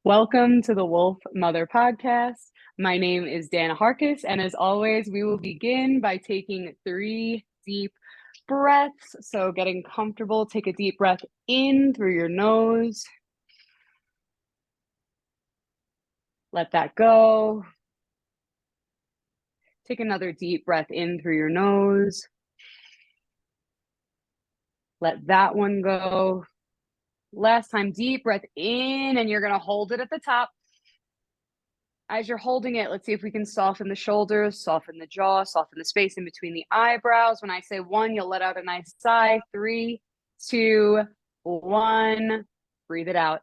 Welcome to the Wolf Mother Podcast. My name is Dana Harkis, and as always, we will begin by taking 3 deep breaths. So getting comfortable, take a deep breath in through your nose. Let that go. Take another deep breath in through your nose. Let that one go. Last time, deep breath in, and you're going to hold it at the top. As you're holding it, let's see if we can soften the shoulders, soften the jaw, soften the space in between the eyebrows. When I say 1, you'll let out a nice sigh. 3, 2, 1. Breathe it out.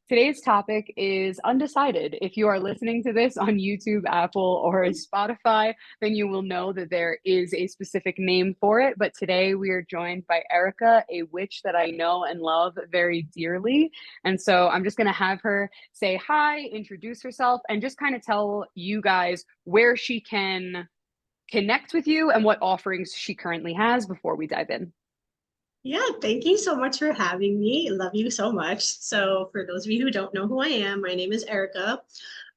Today's topic is undecided. If you are listening to this on YouTube, Apple, or Spotify, then you will know that there is a specific name for it. But today we are joined by Erica, a witch that I know and love very dearly. And so I'm just going to have her say hi, introduce herself, and just kind of tell you guys where she can connect with you and what offerings she currently has before we dive in. Yeah, thank you so much for having me. Love you so much. So for those of you who don't know who I am, my name is Erica.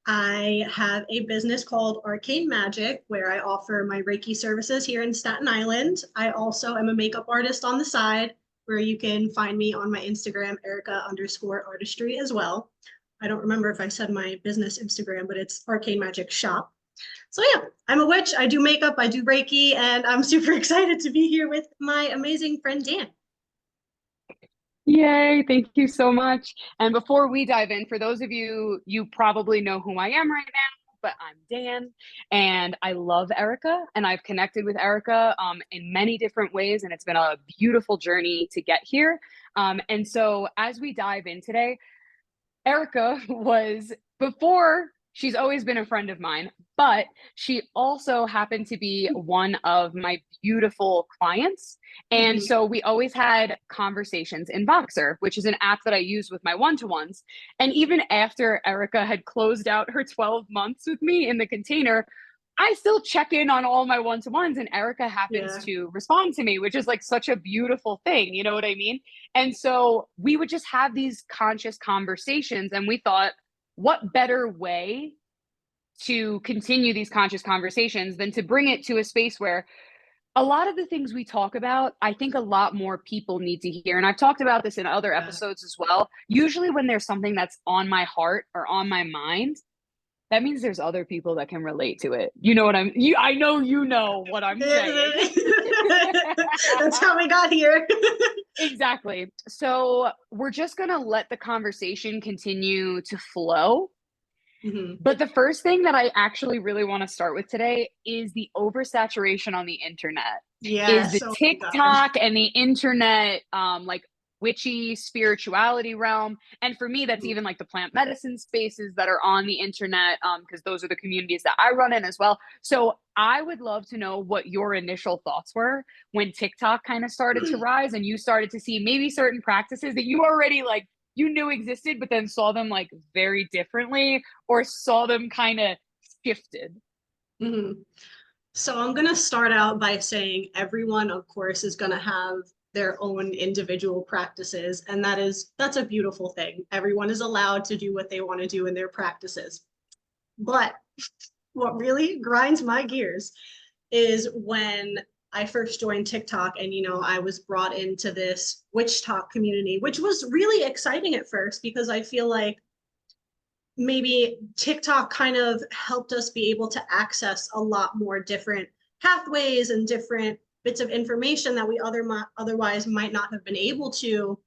I have a business called Arcane Magic where I offer my Reiki services here in Staten Island. I also am a makeup artist on the side where you can find me on my Instagram, Erica_artistry as well. I don't remember if I said my business Instagram, but it's Arcane Magic Shop. So yeah, I'm a witch, I do makeup, I do Reiki, and I'm super excited to be here with my amazing friend Dan. Yay, thank you so much. And before we dive in, for those of you, you probably know who I am right now, but I'm Dan, and I love Erica, and I've connected with Erica in many different ways, and it's been a beautiful journey to get here. And so as we dive in today, Erica was, before, she's always been a friend of mine, but she also happened to be one of my beautiful clients. And so we always had conversations in Voxer, which is an app that I use with my one-to-ones. And even after Erica had closed out her 12 months with me in the container, I still check in on all my one-to-ones, and Erica happens to respond to me, which is like such a beautiful thing. You know what I mean? And so we would just have these conscious conversations, and we thought, what better way to continue these conscious conversations than to bring it to a space where a lot of the things we talk about, I think a lot more people need to hear. And I've talked about this in other episodes as well. Usually when there's something that's on my heart or on my mind, that means there's other people that can relate to it. You know what I know you know what I'm saying. That's how we got here. Exactly. So we're just going to let the conversation continue to flow. But the first thing that I actually really want to start with today is the oversaturation on the internet. Is the TikTok and the internet like witchy spirituality realm. And for me, that's even like the plant medicine spaces that are on the internet, because those are the communities that I run in as well. So I would love to know what your initial thoughts were when TikTok kind of started to rise and you started to see maybe certain practices that you already like you knew existed, but then saw them like very differently or saw them kind of shifted. So I'm going to start out by saying everyone, of course, is going to have their own individual practices, and that's a beautiful thing. Everyone is allowed to do what they want to do in their practices. But what really grinds my gears is when I first joined TikTok and, I was brought into this witch talk community, which was really exciting at first because I feel like maybe TikTok kind of helped us be able to access a lot more different pathways and different bits of information that we otherwise might not have been able to.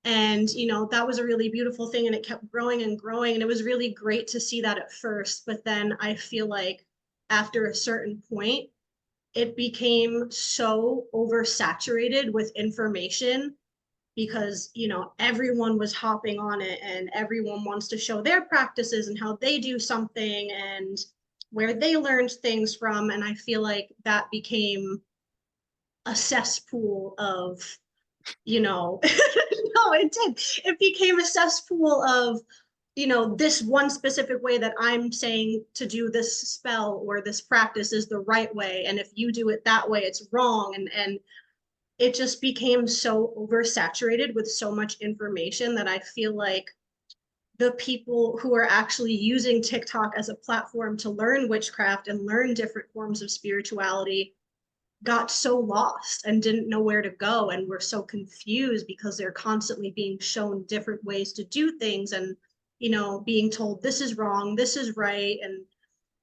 And, that was a really beautiful thing, and it kept growing and growing. And it was really great to see that at first. But then I feel like after a certain point, it became so oversaturated with information because, everyone was hopping on it and everyone wants to show their practices and how they do something and where they learned things from. And I feel like that became a cesspool of, no, it did. It became a cesspool of, this one specific way that I'm saying to do this spell or this practice is the right way. And if you do it that way, it's wrong. And it just became so oversaturated with so much information that I feel like the people who are actually using TikTok as a platform to learn witchcraft and learn different forms of spirituality got so lost and didn't know where to go and were so confused because they're constantly being shown different ways to do things and, you know, being told this is wrong, this is right, and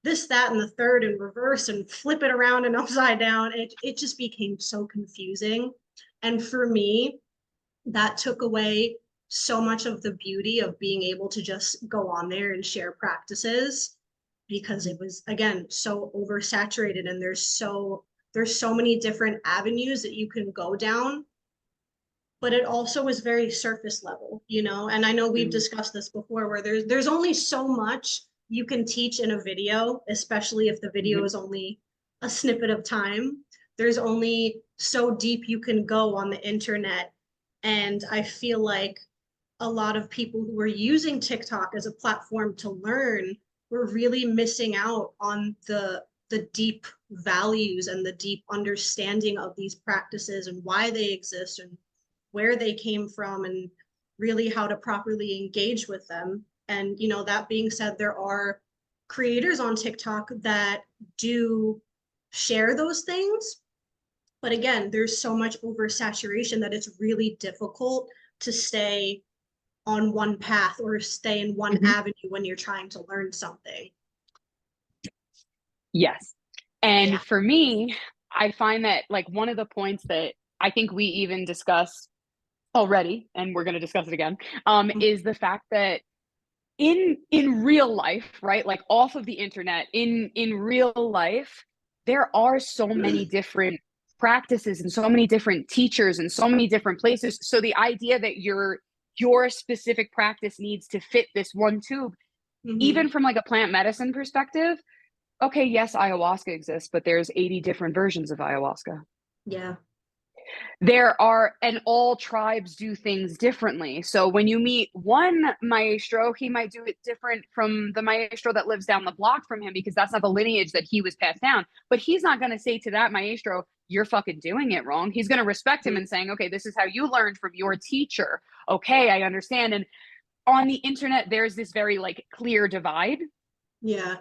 this, that, and the third and reverse and flip it around and upside down. It just became so confusing. And for me, that took away so much of the beauty of being able to just go on there and share practices because it was, again, so oversaturated and there's so many different avenues that you can go down, but it also is very surface level, you know. And I know we've discussed this before where there's only so much you can teach in a video, especially if the video is only a snippet of time. There's only so deep you can go on the internet. And I feel like a lot of people who are using TikTok as a platform to learn were really missing out on the deep values and the deep understanding of these practices and why they exist and where they came from and really how to properly engage with them. And, you know, that being said, there are creators on TikTok that do share those things. But again, there's so much oversaturation that it's really difficult to stay on one path or stay in one avenue when you're trying to learn something. Yes. And for me, I find that like one of the points that I think we even discussed already, and we're going to discuss it again, is the fact that in real life, right, like off of the internet, in real life, there are so many different practices and so many different teachers and so many different places. So the idea that your specific practice needs to fit this one tube, even from like a plant medicine perspective, okay, yes, ayahuasca exists, but there's 80 different versions of ayahuasca. Yeah. There are, and all tribes do things differently. So when you meet one maestro, he might do it different from the maestro that lives down the block from him because that's not the lineage that he was passed down. But he's not going to say to that maestro, you're fucking doing it wrong. He's going to respect him and saying, okay, this is how you learned from your teacher. Okay, I understand. And on the internet, there's this very like clear divide. Yeah.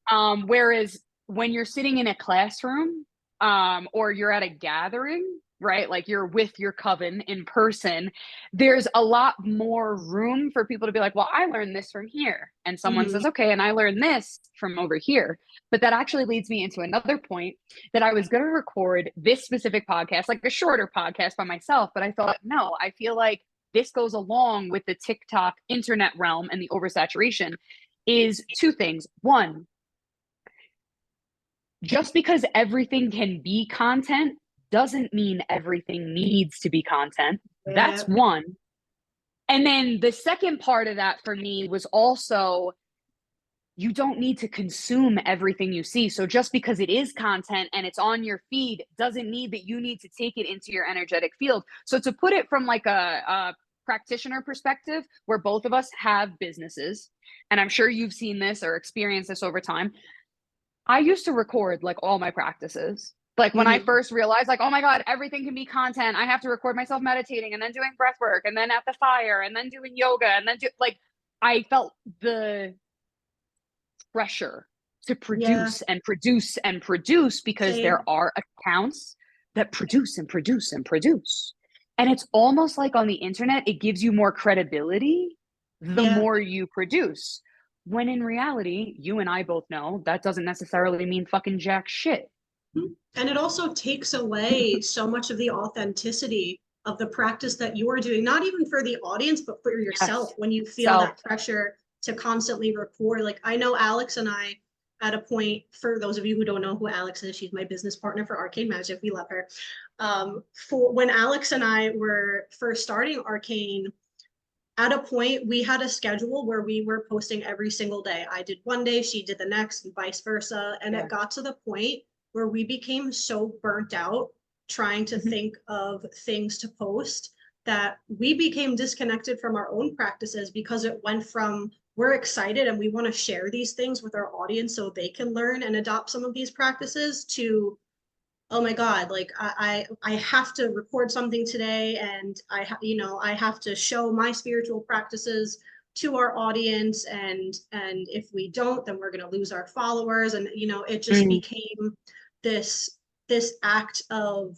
Whereas when you're sitting in a classroom, or you're at a gathering, right? Like you're with your coven in person, there's a lot more room for people to be like, well, I learned this from here. And someone says, okay, and I learned this from over here. But that actually leads me into another point that I was going to record this specific podcast, like a shorter podcast by myself. But I thought, no, I feel like this goes along with the TikTok internet realm and the oversaturation is two things. One, just because everything can be content doesn't mean everything needs to be content. Yeah. That's one. And then the second part of that for me was also, you don't need to consume everything you see. So just because it is content and it's on your feed doesn't mean that you need to take it into your energetic field. So to put it from like a practitioner perspective, where both of us have businesses, and I'm sure you've seen this or experienced this over time, I used to record like all my practices. Like when I first realized like, oh my God, everything can be content. I have to record myself meditating and then doing breath work and then at the fire and then doing yoga and then like I felt the pressure to produce and produce and produce because there are accounts that produce and produce and produce. And it's almost like on the internet, it gives you more credibility the more you produce. When in reality, you and I both know that doesn't necessarily mean fucking jack shit. And it also takes away so much of the authenticity of the practice that you're doing, not even for the audience, but for yourself. When you feel that pressure to constantly record. Like I know Alex and I, at a point, for those of you who don't know who Alex is, she's my business partner for Arcane Magic. We love her. For when Alex and I were first starting Arcane, at a point we had a schedule where we were posting every single day. I did one day, she did the next, and vice versa. And it got to the point where we became so burnt out trying to think of things to post that we became disconnected from our own practices because it went from we're excited and we want to share these things with our audience so they can learn and adopt some of these practices to, oh my God, like I have to record something today, and I have to show my spiritual practices to our audience, and if we don't, then we're going to lose our followers. And it just Mm, became this act of,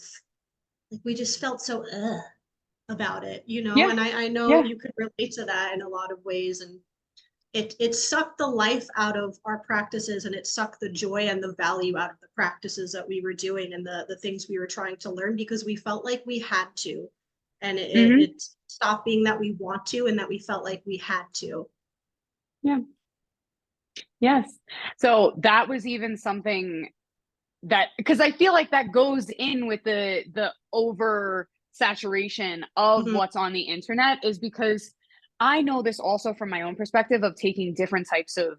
like, we just felt so about it, yeah, and I know yeah. you could relate to that in a lot of ways. And it sucked the life out of our practices, and it sucked the joy and the value out of the practices that we were doing, and the things we were trying to learn, because we felt like we had to. And Hmm. it stopped being that we want to, and that we felt like we had to. Yeah. Yes. So that was even something that, because I feel like that goes in with the over saturation of Mhm. what's on the internet, is because I know this also from my own perspective of taking different types of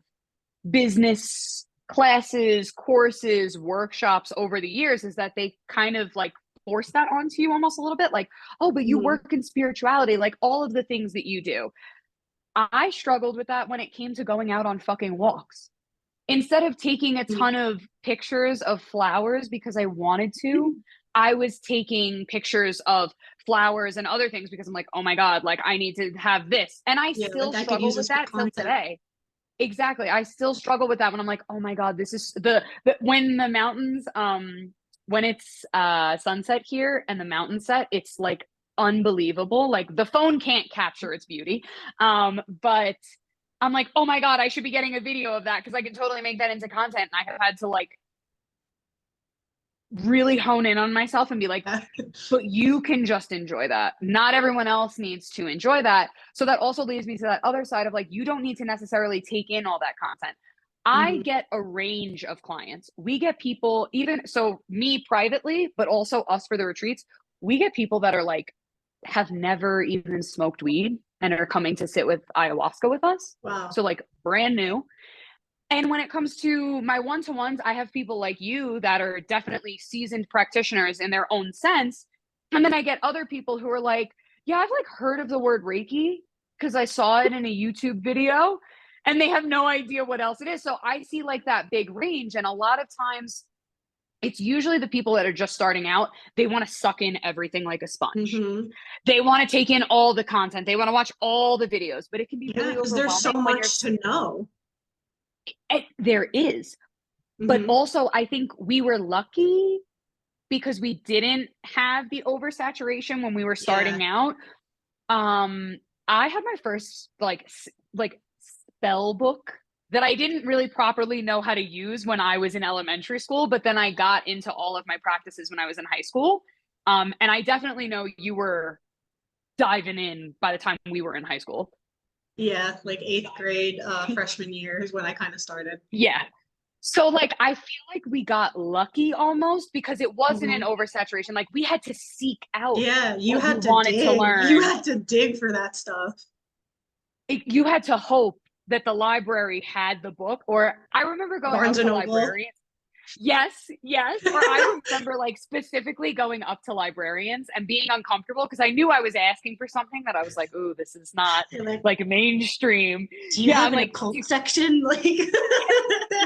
business classes, courses, workshops over the years, is that they kind of like force that onto you almost a little bit, like, oh, but you Mhm. work in spirituality, like all of the things that you do. I struggled with that when it came to going out on fucking walks. Instead of taking a Mhm. ton of pictures of flowers because I wanted to, I was taking pictures of flowers and other things because I'm like, oh my God, like I need to have this. And I Yeah, still like I could struggle use with this for that till content. today. Exactly. I still struggle with that when I'm like, oh my God, this is when the mountains, when it's sunset here and the mountain set, it's like unbelievable. Like the phone can't capture its beauty. But I'm like, oh my God, I should be getting a video of that because I can totally make that into content. And I have had to like really hone in on myself and be like, but you can just enjoy that. Not everyone else needs to enjoy that. So that also leads me to that other side of like, you don't need to necessarily take in all that content. I Mhm. get a range of clients. We get people, even so, me privately, but also us for the retreats. We get people that are like, have never even smoked weed and are coming to sit with ayahuasca with us. Wow. So, like, brand new. And when it comes to my one-to-ones, I have people like you that are definitely seasoned practitioners in their own sense. And then I get other people who are like, yeah, I've like heard of the word Reiki because I saw it in a YouTube video, and they have no idea what else it is. So I see like that big range. And a lot of times it's usually the people that are just starting out. They want to suck in everything like a sponge. Mhm. They want to take in all the content. They want to watch all the videos, but it can be Yeah, really because there's so overwhelming when you're, much to know. there is. But Mhm. also, I think we were lucky because we didn't have the oversaturation when we were Yeah. starting out. Um, I had my first like spell book that I didn't really properly know how to use when I was in elementary school, but then I got into all of my practices when I was in high school. And I definitely know you were diving in by the time we were in high school. Yeah, like eighth grade, freshman year is when I kind of started. Yeah. So like I feel like we got lucky almost because it wasn't an Mhm. oversaturation. Like we had to seek out Yeah, you what we had to wanted to dig. You learn. had to dig for that stuff. You had to hope that the library had the book. Or I remember going Barnes up and to Noble. librarians. Yes, yes. Or I remember like specifically going up to librarians and being uncomfortable because I knew I was asking for something that I was like, ooh, this is not You're like, like mainstream. do you Yeah, have I'm an like, occult section? Like,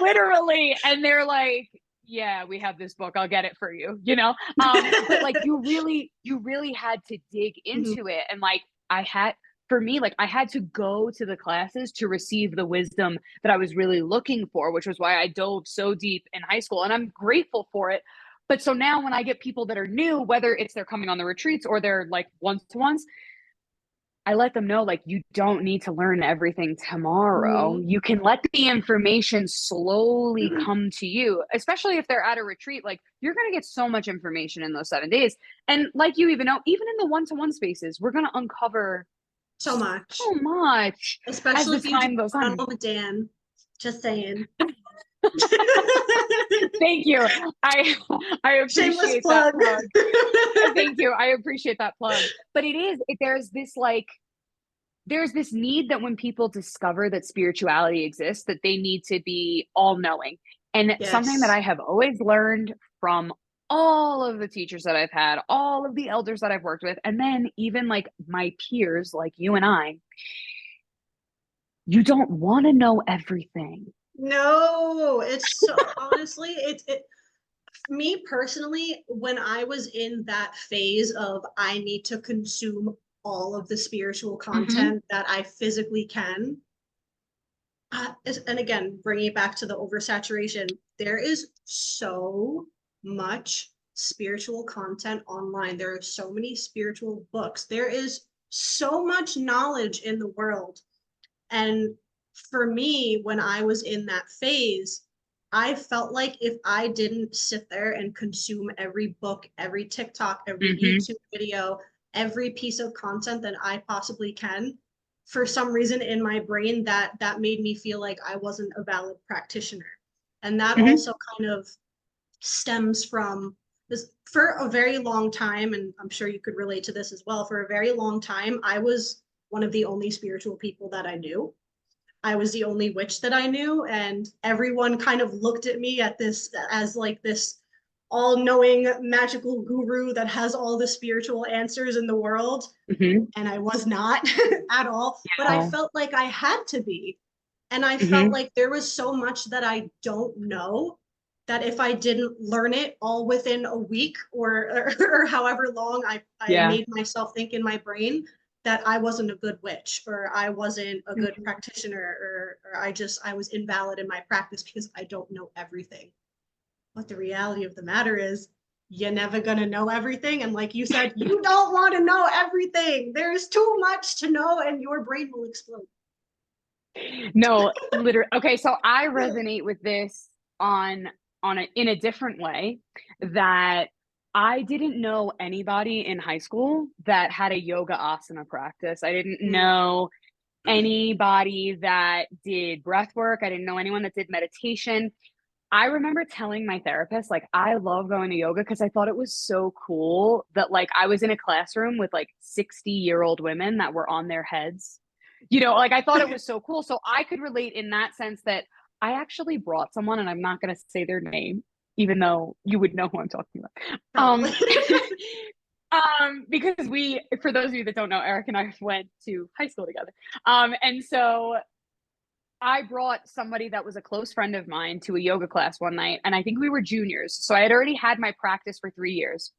literally. And they're like, yeah, we have this book, I'll get it for you, you know. But like you really had to dig Mhm. into it. And like I had, for me, like I had to go to the classes to receive the wisdom that I was really looking for, which was why I dove so deep in high school, and I'm grateful for it. But so now when I get people that are new, whether it's they're coming on the retreats or they're like one-to-ones, I let them know, like, you don't need to learn everything tomorrow. Mhm. You can let the information slowly come to you, especially if they're at a retreat. Like, you're going to get so much information in those 7 days. And like you even know, even in the one-to-one spaces, we're going to uncover So so much. much as Especially the if you do time goes on. one-on-one with Dan. Just saying. Thank you. I I Shameless appreciate that plug. plug. Thank you. I appreciate that plug. But there's this need that when people discover that spirituality exists, that they need to be all knowing. And something that Yes. I have always learned from all of the teachers that I've had, all of the elders that I've worked with, and then even like my peers, like you and I, you don't want to know everything. No, it's so honestly, it Me personally, when I was in that phase of I need to consume all of the spiritual content that I physically can, and again, bringing it back to the oversaturation, there is so much spiritual content online. There are so many spiritual books. There is so much knowledge in the world. And for me, when I was in that phase, I felt like if I didn't sit there and consume every book, every TikTok, every YouTube video, every piece of content that I possibly can, for some reason in my brain that made me feel like I wasn't a valid practitioner. And that also kind of stems from this. For a very long time, and I'm sure you could relate to this as well, for a very long time, I was one of the only spiritual people that I knew. I was the only witch that I knew, and everyone kind of looked at me at this as like this all-knowing magical guru that has all the spiritual answers in the world. And I was not at all, but I felt like I had to be. And I felt like there was so much that I don't know, that if I didn't learn it all within a week or however long I made myself think in my brain, that I wasn't a good witch, or I wasn't a good practitioner, or I was invalid in my practice because I don't know everything. But the reality of the matter is, you're never gonna know everything. And like you said, you don't want to know everything. There's too much to know and your brain will explode. No, literally. Okay, so I resonate with this in a different way, that I didn't know anybody in high school that had a yoga asana practice. I didn't know anybody that did breath work. I didn't know anyone that did meditation. I remember telling my therapist, like, I love going to yoga because I thought it was so cool that, like, I was in a classroom with like 60-year-old women that were on their heads. Like, I thought it was so cool. So I could relate in that sense, that I actually brought someone, and I'm not going to say their name, even though you would know who I'm talking about. Because for those of you that don't know, Eric and I went to high school together. And so I brought somebody that was a close friend of mine to a yoga class one night, and I think we were juniors. So I had already had my practice for 3 years.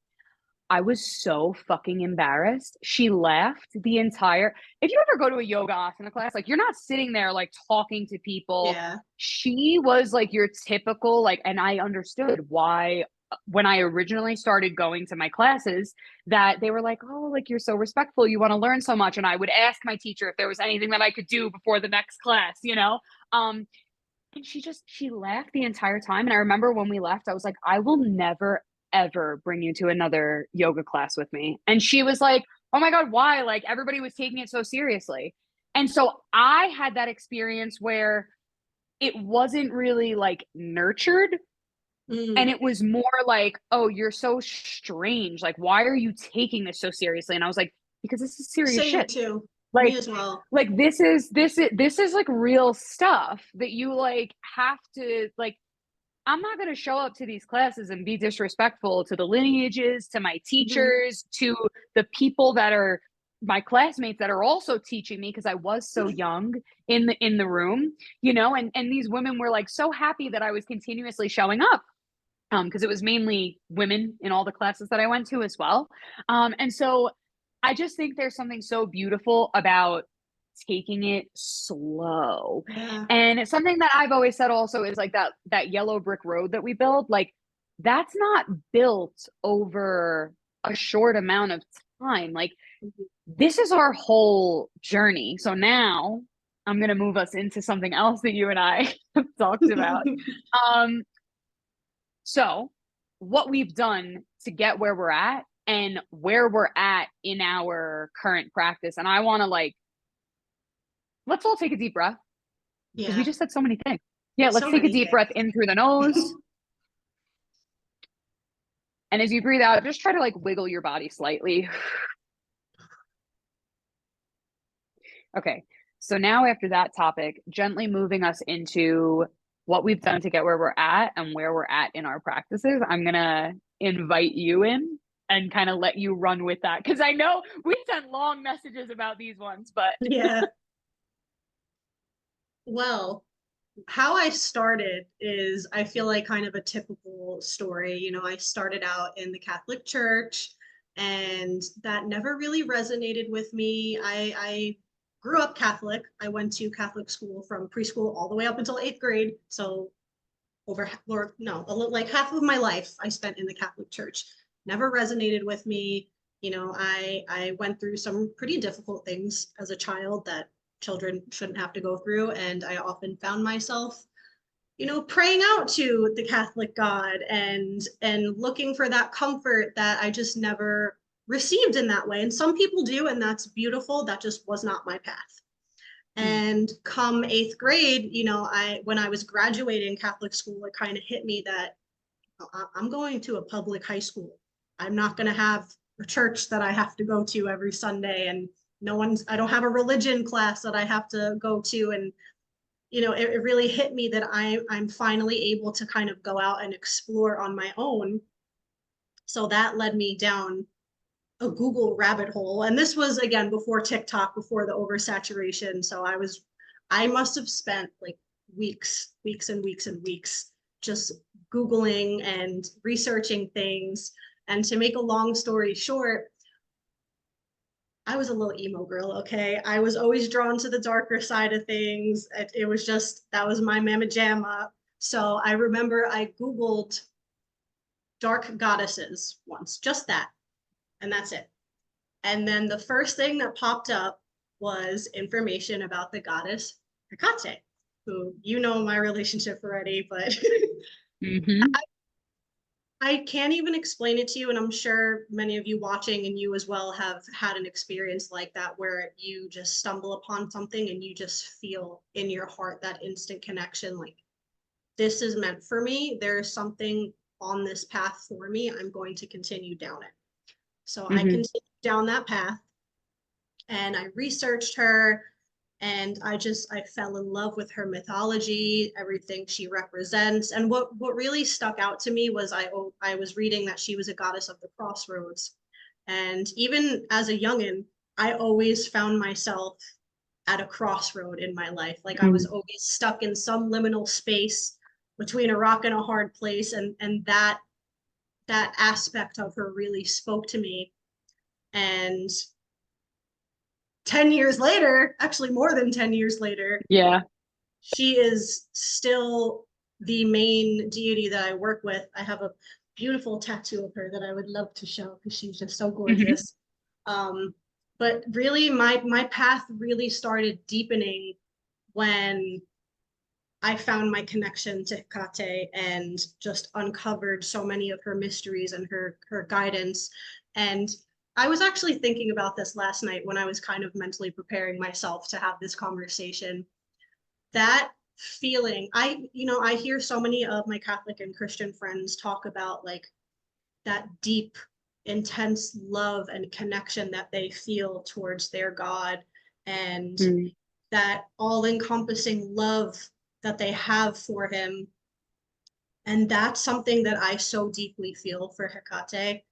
I was so fucking embarrassed. She laughed the entire. If you ever go to a yoga asana class, like, you're not sitting there like talking to people. Yeah. She was like your typical, like, and I understood why when I originally started going to my classes, that they were like, oh, like, you're so respectful, you want to learn so much. And I would ask my teacher if there was anything that I could do before the next class. And she laughed the entire time. And I remember when we left, I was like, I will never ever bring you to another yoga class with me. And she was like, oh my God, why? Like, everybody was taking it so seriously. And so I had that experience where it wasn't really like nurtured. And it was more like, oh, you're so strange. Like, why are you taking this so seriously? And I was like, because this is serious Same shit. too. Like, me as well. Like, this is like real stuff that you like have to like. I'm not going to show up to these classes and be disrespectful to the lineages, to my teachers, to the people that are my classmates that are also teaching me, because I was so young in the room, and these women were like so happy that I was continuously showing up, because it was mainly women in all the classes that I went to as well. And so I just think there's something so beautiful about taking it slow. Yeah. And it's something that I've always said also is like that yellow brick road that we build, like, that's not built over a short amount of time. Like, this is our whole journey. So now I'm going to move us into something else that you and I have talked about. So what we've done to get where we're at and where we're at in our current practice. And I want to, like, let's all take a deep breath, because we just said so many things. Yeah, let's take a deep breath in through the nose. And as you breathe out, just try to like wiggle your body slightly. Okay, so now after that topic, gently moving us into what we've done to get where we're at and where we're at in our practices, I'm going to invite you in and kind of let you run with that, because I know we sent long messages about these ones, but yeah. Well, how I started is, I feel like, kind of a typical story. You know, I started out in the Catholic Church, and that never really resonated with me. I grew up Catholic. I went to Catholic school from preschool all the way up until 8th grade. So over, or no, like half of my life I spent in the Catholic Church. Never resonated with me. You know, I went through some pretty difficult things as a child that children shouldn't have to go through, and I often found myself, you know, praying out to the Catholic God and looking for that comfort that I just never received in that way. And some people do, and that's beautiful. That just was not my path. Mm. And come 8th grade, you know, when I was graduating Catholic school, it kind of hit me that I'm going to a public high school. I'm not going to have a church that I have to go to every Sunday, and I don't have a religion class that I have to go to. And, you know, it really hit me that I'm finally able to kind of go out and explore on my own. So that led me down a Google rabbit hole. And this was, again, before TikTok, before the oversaturation. So I must have spent like weeks and weeks and weeks just Googling and researching things. And to make a long story short, I was a little emo girl, okay? I was always drawn to the darker side of things. It was just, that was my mama jamma. So I remember I Googled dark goddesses once, just that. And that's it. And then the first thing that popped up was information about the goddess Hecate, who, you know, my relationship already, but Mm-hmm. I can't even explain it to you. And I'm sure many of you watching and you as well have had an experience like that, where you just stumble upon something and you just feel in your heart that instant connection, like, this is meant for me. There's something on this path for me. I'm going to continue down it. So I Mm-hmm. continued down that path, and I researched her, and I fell in love with her mythology, everything she represents. And what really stuck out to me was, I was reading that she was a goddess of the crossroads. And even as a youngin, I always found myself at a crossroad in my life. Like, I was Mm-hmm. always stuck in some liminal space between a rock and a hard place. And that aspect of her really spoke to me. And 10 years later, actually more than 10 years later, Yeah. she is still the main deity that I work with. I have a beautiful tattoo of her that I would love to show because she's just so Mm-hmm. gorgeous. Um, but really, my path really started deepening when I found my connection to Hecate and just uncovered so many of her mysteries and her guidance. And I was actually thinking about this last night when I was kind of mentally preparing myself to have this conversation. That feeling, I hear so many of my Catholic and Christian friends talk about, like, that deep, intense love and connection that they feel towards their God, and Mm-hmm. that all-encompassing love that they have for him. And that's something that I so deeply feel for Hecate.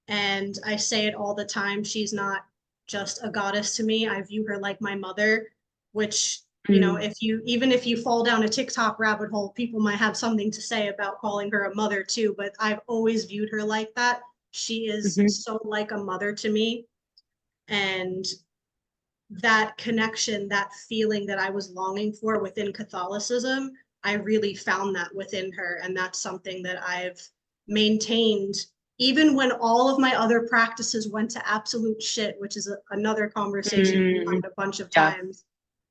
And I say it all the time. She's not just a goddess to me. I view her like my mother, which, you know, even if you fall down a TikTok rabbit hole, people might have something to say about calling her a mother too. But I've always viewed her like that. She is Mm-hmm. so like a mother to me. And that connection, that feeling that I was longing for within Catholicism, I really found that within her. And that's something that I've maintained even when all of my other practices went to absolute shit, which is another conversation we've Mm-hmm. had a bunch of Yeah. times.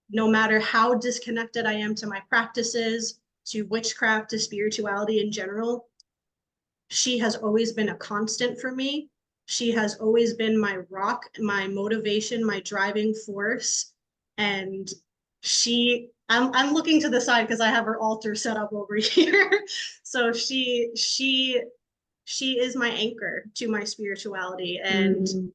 No matter how disconnected I am to my practices, to witchcraft, to spirituality in general, she has always been a constant for me. She has always been my rock, my motivation, my driving force. And I'm looking to the side because I have her altar set up over here. So she is my anchor to my spirituality. And Mm-hmm.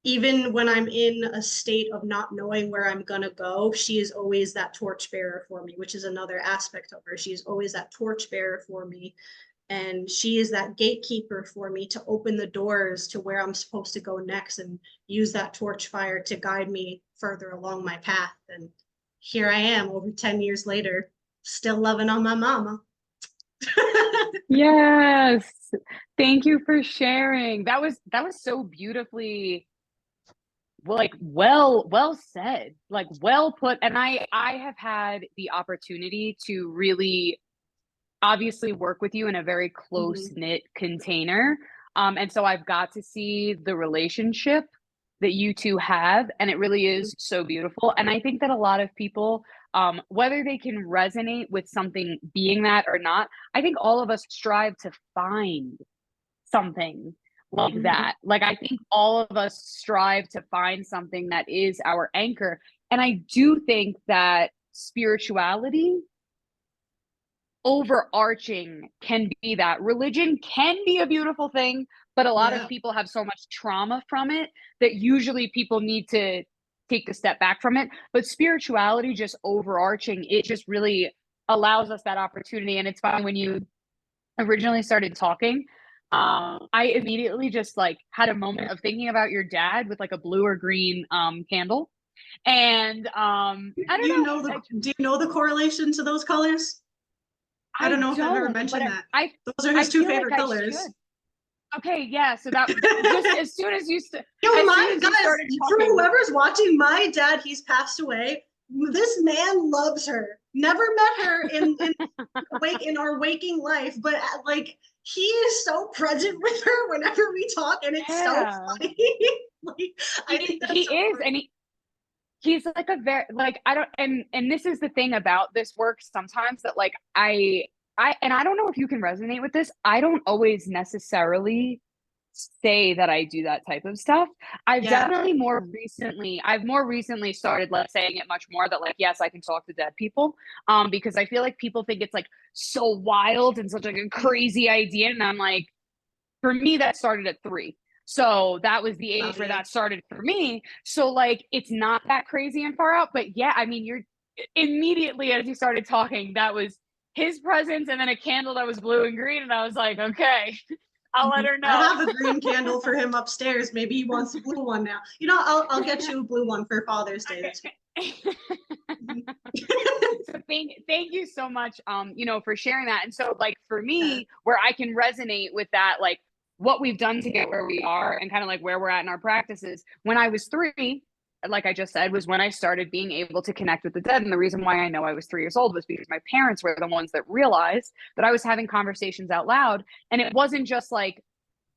even when I'm in a state of not knowing where I'm gonna go, she is always that torchbearer for me, which is another aspect of her. She's always that torchbearer for me, and she is that gatekeeper for me to open the doors to where I'm supposed to go next, and use that torch fire to guide me further along my path. And here I am over 10 years later, still loving on my mama. Yes. Thank you for sharing. That was so beautifully, like, well said, like, well put. And I have had the opportunity to really obviously work with you in a very close Mhm. knit container. And so I've got to see the relationship that you two have, and it really is so beautiful. And I think that a lot of people, whether they can resonate with something being that or not, I think all of us strive to find something like Mhm. that. Like, I think all of us strive to find something that is our anchor. And I do think that spirituality overarching can be that. Religion can be a beautiful thing, but a lot of Yeah. people have so much trauma from it that usually people need to take the step back from it. But spirituality, just overarching, it just really allows us that opportunity. And it's funny, when you originally started talking, I immediately just like had a moment of thinking about your dad with like a blue or green candle. And I don't know, Do you know the correlation to those colors? I don't I know if I've ever don't, but mentioned that. I Those are I his two feel like favorite I should. colors. Okay, yeah. So that just Yo, as soon my as you guys, started for talking, whoever's watching, my dad, he's passed away. This man loves her. Never met her in our waking life, but like he is so present with her whenever we talk, and it's so yeah, funny. Like I he think he that's so is, funny. and he's like a very, like, I don't, and this is the thing about this work sometimes, that like I don't know if you can resonate with this. I don't always necessarily say that I do that type of stuff. Yeah. I've more recently started like saying it much more, that like, yes, I can talk to dead people. Because I feel like people think it's like so wild and such like a crazy idea. And I'm like, for me, that started at 3. So that was the Oh age where yeah. that started for me. So like, it's not that crazy and far out. But yeah, I mean, you're immediately, as you started talking, that was his presence, and then a candle that was blue and green, and I was like, okay, I'll let Mhm. her I know. have a green candle for him upstairs. Maybe he wants a blue one now. You know, I'll get you a blue one for Father's Day this Okay. week. So thank you so much, for sharing that. And so, like, for Yeah. me, where I can resonate with that, like what we've done to get where we are, and kind of like where we're at in our practices. When I was 3, like I just said, was when I started being able to connect with the dead. And the reason why I know I was 3 years old was because my parents were the ones that realized that I was having conversations out loud, and it wasn't just like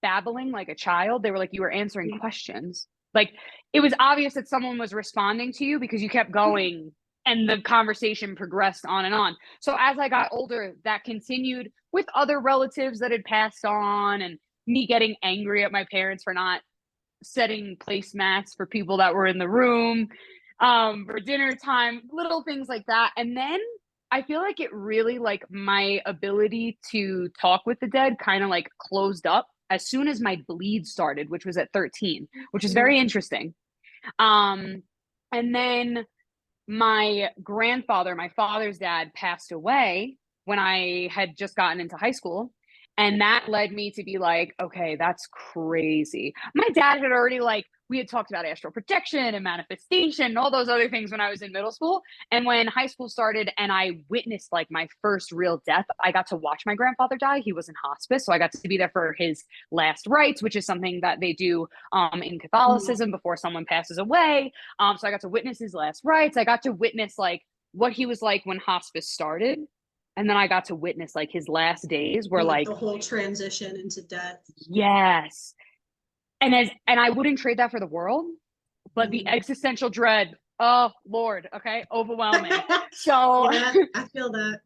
babbling like a child. They were like, you were answering questions. Like, it was obvious that someone was responding to you because you kept going, and the conversation progressed on and on. So as I got older, that continued with other relatives that had passed on, and me getting angry at my parents for not setting placemats for people that were in the room, for dinner time, little things like that. And then I feel like it really, like, my ability to talk with the dead kind of like closed up as soon as my bleed started, which was at 13, which is very interesting. Um, and then my father's dad, passed away when I had just gotten into high school. And that led me to be like, okay, that's crazy. My dad had already, like, we had talked about astral projection and manifestation and all those other things when I was in middle school. And when high school started and I witnessed like my first real death, I got to watch my grandfather die. He was in hospice. So I got to be there for his last rites, which is something that they do in Catholicism before someone passes away. So I got to witness his last rites. I got to witness like what he was like when hospice started. And then I got to witness like his last days were Like like, the whole transition into death. yes. And I wouldn't trade that for the world, but the Mhm. existential dread, oh Lord, okay, overwhelming. So Yeah, I feel that.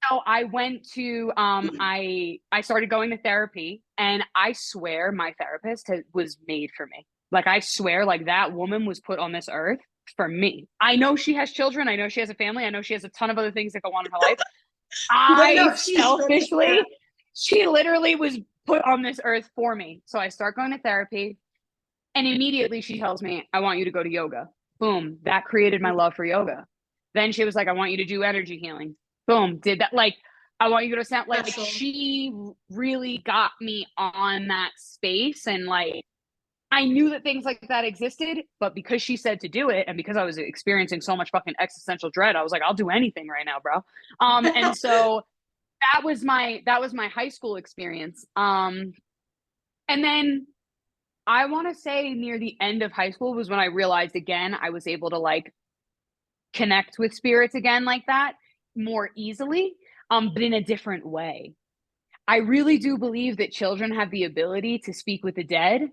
so I went to I started going to therapy, and I swear my therapist was made for me. Like, I swear, like, that woman was put on this earth for me. I know she has children, I know she has a family, I know she has a ton of other things that go on in her life. But I no, she's really, yeah. selfishly, she literally was put on this earth for me. So I start going to therapy, and immediately she tells me, I want you to go to yoga. Boom, that created my love for yoga. Then she was like, I want you to do energy healing. Boom, did that. Like, I want you to sound like, Special. she really got me on that space. And like, I knew that things like that existed, but because she said to do it, and because I was experiencing so much fucking existential dread, I was like, I'll do anything right now, bro. And so that was my high school experience. And then I want to say near the end of high school was when I realized again I was able to like connect with spirits again like that more easily, but in a different way. I really do believe that children have the ability to speak with the dead.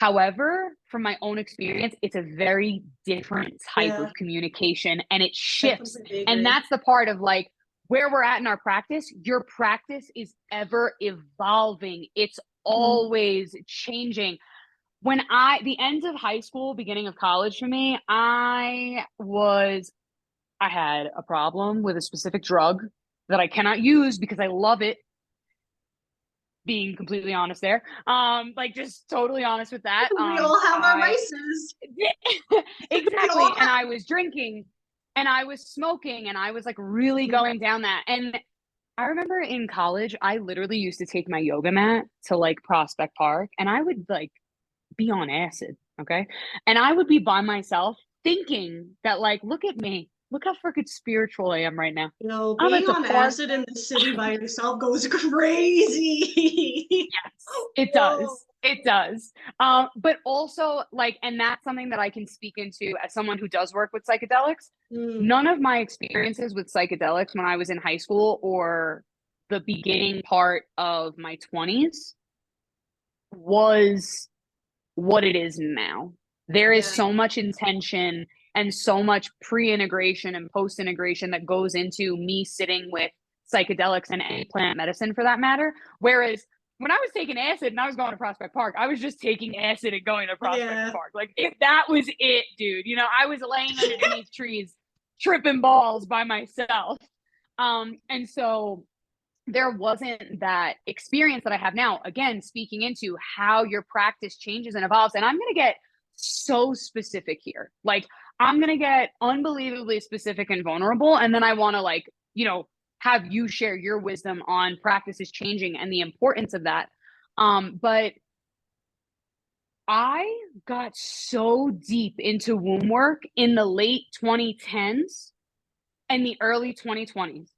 However, from my own experience, it's a very different type Yeah, of communication and it I shifts. completely And agree. that's the part of like where we're at in our practice. Your practice is ever evolving, it's Mhm. always changing. The end of high school, beginning of college for me, I had a problem with a specific drug that I cannot use because I love it, being completely honest there. Like just totally honest with that. We all have our I vices. We all exactly. And have. I was drinking and I was smoking and I was like really Mhm. going down that. And I remember in college, I literally used to take my yoga mat to like Prospect Park and I would like be on acid. Okay. And I would be by myself thinking that, like, look at me. Look how freaking spiritual I am right now. You know, I'm at being the on park. acid in the city by yourself goes crazy. Yes, Oh it no. does. It does. But also, like, and that's something that I can speak into as someone who does work with psychedelics. Mm, None of my experiences with psychedelics when I was in high school or the beginning part of my 20s was what it is now. There is yeah. so much intention and so much pre-integration and post-integration that goes into me sitting with psychedelics and any plant medicine for that matter. Whereas when I was taking acid and I was going to Prospect Park, I was just taking acid and going to Prospect Yeah. Park. Like if that was it, dude. You know, I was laying underneath trees, tripping balls by myself. And so there wasn't that experience that I have now. Again, speaking into how your practice changes and evolves. And I'm going to get so specific here. Like, I'm going to get unbelievably specific and vulnerable. And then I want to, like, have you share your wisdom on practices changing and the importance of that. But I got so deep into womb work in the late 2010s and the early 2020s.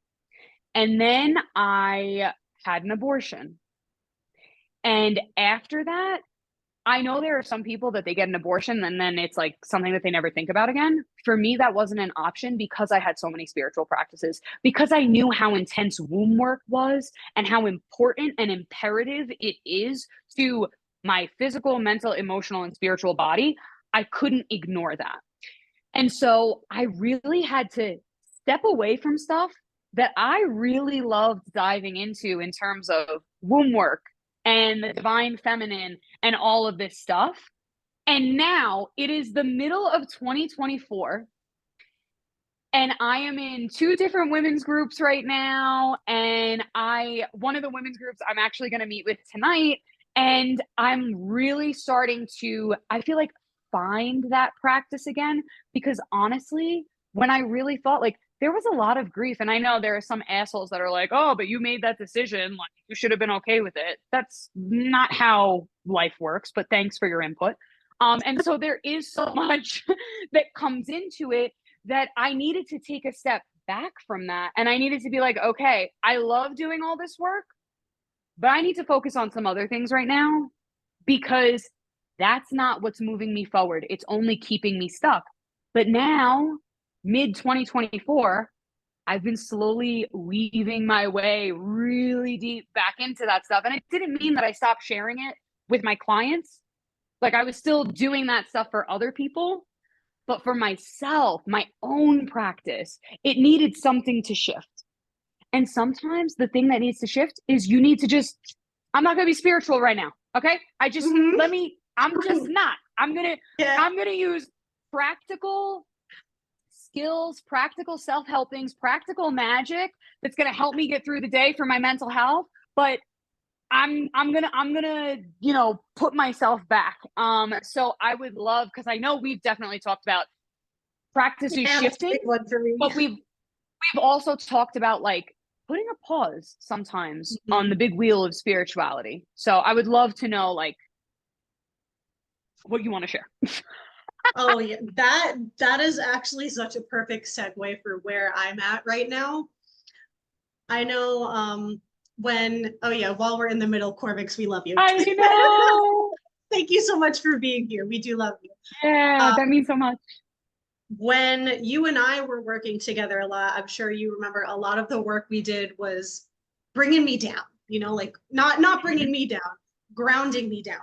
And then I had an abortion. And after that, I know there are some people that they get an abortion and then it's like something that they never think about again. For me, that wasn't an option because I had so many spiritual practices, because I knew how intense womb work was and how important and imperative it is to my physical, mental, emotional, and spiritual body. I couldn't ignore that. And so I really had to step away from stuff that I really loved diving into in terms of womb work and the divine feminine and all of this stuff. And now it is the middle of 2024 and I am in two different women's groups right now. And one of the women's groups I'm actually going to meet with tonight. And I'm really starting to, I feel like, find that practice again. Because honestly, when I really thought like there was a lot of grief, and I know there are some assholes that are like, oh, but you made that decision. Like you should have been okay with it. That's not how life works, but thanks for your input. And so there is so much that comes into it that I needed to take a step back from that. And I needed to be like, okay, I love doing all this work, but I need to focus on some other things right now because that's not what's moving me forward. It's only keeping me stuck. But now, mid 2024, I've been slowly weaving my way really deep back into that stuff. And it didn't mean that I stopped sharing it with my clients. Like I was still doing that stuff for other people, but for myself, my own practice, it needed something to shift. And sometimes the thing that needs to shift is you need to just, I'm not going to be spiritual right now. Okay. Mhm. I'm just not. Yeah. I'm going to use practical skills, practical self-helpings, practical magic that's going to help me get through the day for my mental health. But I'm gonna put myself back. So I would love, because I know we've definitely talked about practices Yeah, that's a shifting, big one for me. but we've also talked about like putting a pause sometimes on Mhm. the big wheel of spirituality. So I would love to know like what you want to share. Oh yeah, that is actually such a perfect segue for where I'm at right now. I know when, oh yeah, while we're in the middle, Corvix, we love you. I know. Thank you so much for being here. We do love you. Yeah, Um, that means so much. when you and I were working together a lot, I'm sure you remember a lot of the work we did was bringing me down, like not bringing me down, grounding me down.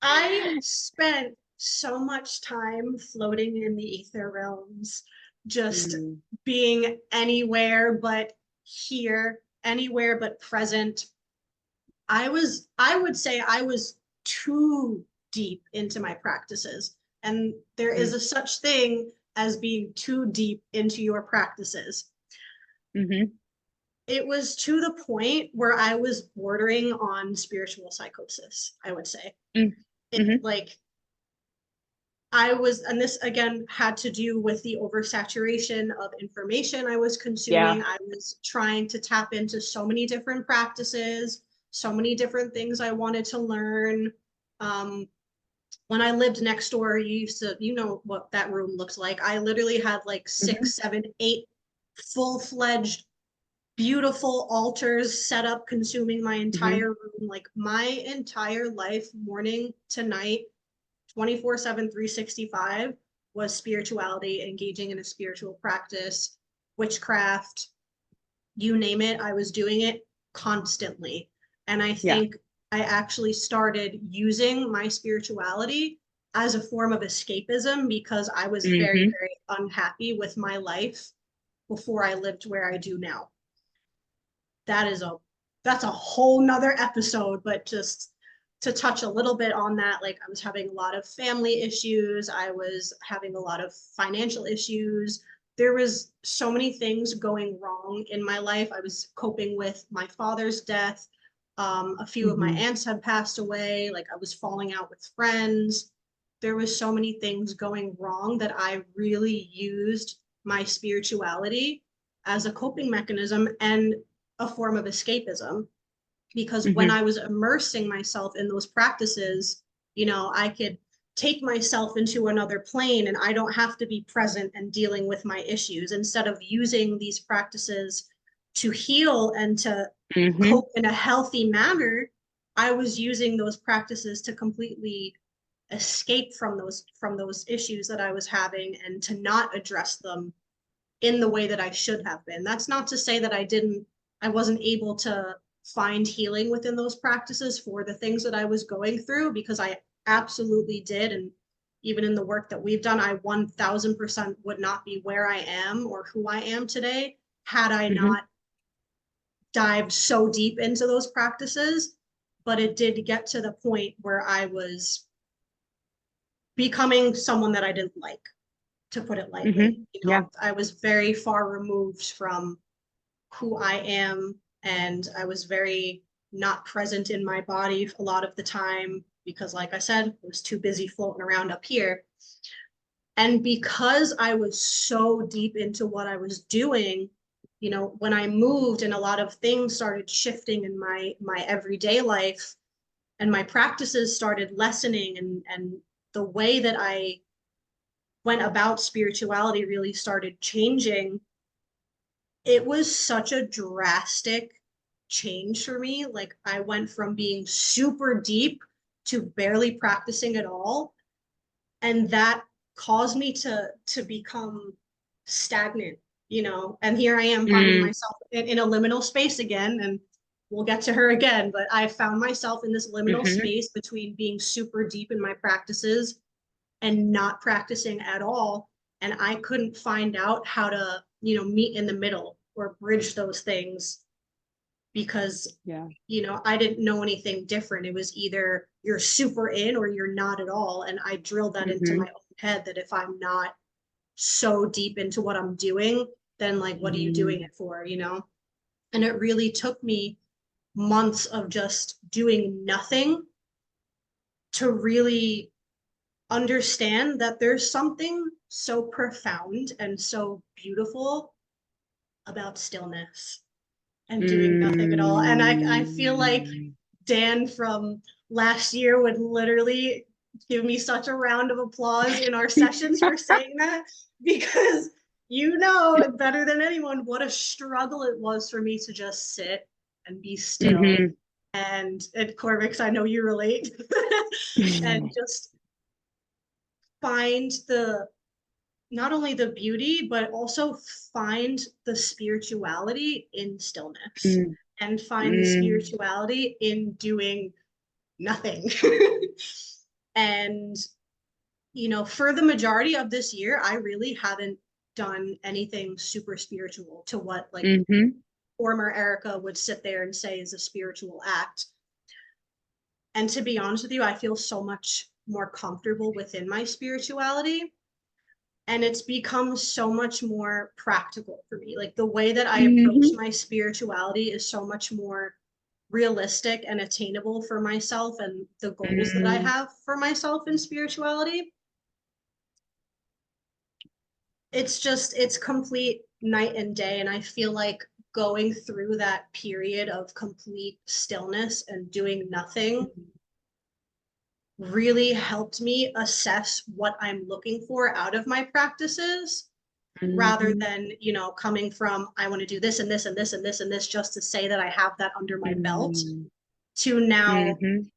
I spent so much time floating in the ether realms, just Mm, being anywhere but here, anywhere but present. I would say I was too deep into my practices. And there is mm, a such thing as being too deep into your practices. mm-hmm. It was to the point where I was bordering on spiritual psychosis, I would say. Mm, It mm-hmm. like I was, and this again had to do with the oversaturation of information I was Yeah. consuming. I was trying to tap into so many different practices, so many different things I wanted to learn. Um, when I lived next door, you used to, you know what that room looks like. I literally had like Mm-hmm. 6, 7, 8 full-fledged, beautiful altars set up, consuming my Mm-hmm. entire room, like my entire life, morning to night 24/7, 365 was spirituality, engaging in a spiritual practice, witchcraft, you name it, I was doing it constantly. And I Yeah. think I actually started using my spirituality as a form of escapism because I was very, Mm-hmm. very unhappy with my life before I lived where I do now. That is a that's a whole nother episode, but just to touch a little bit on that, like I was having a lot of family issues, I was having a lot of financial issues. There was so many things going wrong in my life. I was coping with my father's death. A few of my Mm-hmm. aunts had passed away. Like I was falling out with friends. There was so many things going wrong that I really used my spirituality as a coping mechanism and a form of escapism, because when Mm-hmm. I was immersing myself in those practices, I could take myself into another plane and I don't have to be present and dealing with my issues. Instead of using these practices to heal and to Mm-hmm. cope in a healthy manner, I was using those practices to completely escape from those issues that I was having and to not address them in the way that I should have been. That's not to say that I wasn't able to find healing within those practices for the things that I was going through, because I absolutely did. And even in the work that we've done, I 1000% would not be where I am or who I am today had I Mm-hmm. not dived so deep into those practices. But it did get to the point where I was becoming someone that I didn't like, to put it Mm-hmm. lightly. Yeah. I was very far removed from who I am, and I was very not present in my body a lot of the time because, like I said, I was too busy floating around up here. And because I was so deep into what I was doing, when I moved and a lot of things started shifting in my everyday life and my practices started lessening, and the way that I went about spirituality really started changing, it was such a drastic change for me. Like I went from being super deep to barely practicing at all. And that caused me to become stagnant, and here I am finding Mm, myself in a liminal space again. And we'll get to her again, but I found myself in this liminal mm-hmm. space between being super deep in my practices and not practicing at all. And I couldn't find out how to, meet in the middle or bridge those things because, Yeah. I didn't know anything different. It was either you're super in or you're not at all. And I drilled that into Mm-hmm. my own head that if I'm not so deep into what I'm doing, then like, what are you doing Mm, it for, And it really took me months of just doing nothing to really understand that there's something so profound and so beautiful about stillness and doing nothing at all. And I feel like mm, Dan from last year would literally give me such a round of applause in our sessions for saying that, because you know better than anyone what a struggle it was for me to just sit and be still. Mhm. And Corvix, I know you relate. And just find the not only the beauty, but also find the spirituality in stillness, Mm. and find the Mm. spirituality in doing nothing. And, you know, for the majority of this year, I really haven't done anything super spiritual to what like Mhm. former Erica would sit there and say is a spiritual act. And to be honest with you, I feel so much more comfortable within my spirituality. And it's become so much more practical for me. Like the way that I approach Mhm. my spirituality is so much more realistic and attainable for myself and the goals that I Mm. have for myself in spirituality. It's complete night and day. And I feel like going through that period of complete stillness and doing nothing really helped me assess what I'm looking for out of my practices, rather Mhm. than, you know, coming from I want to do this and this and this and this and this just to say that I have that under my belt, Mm. to now Mhm.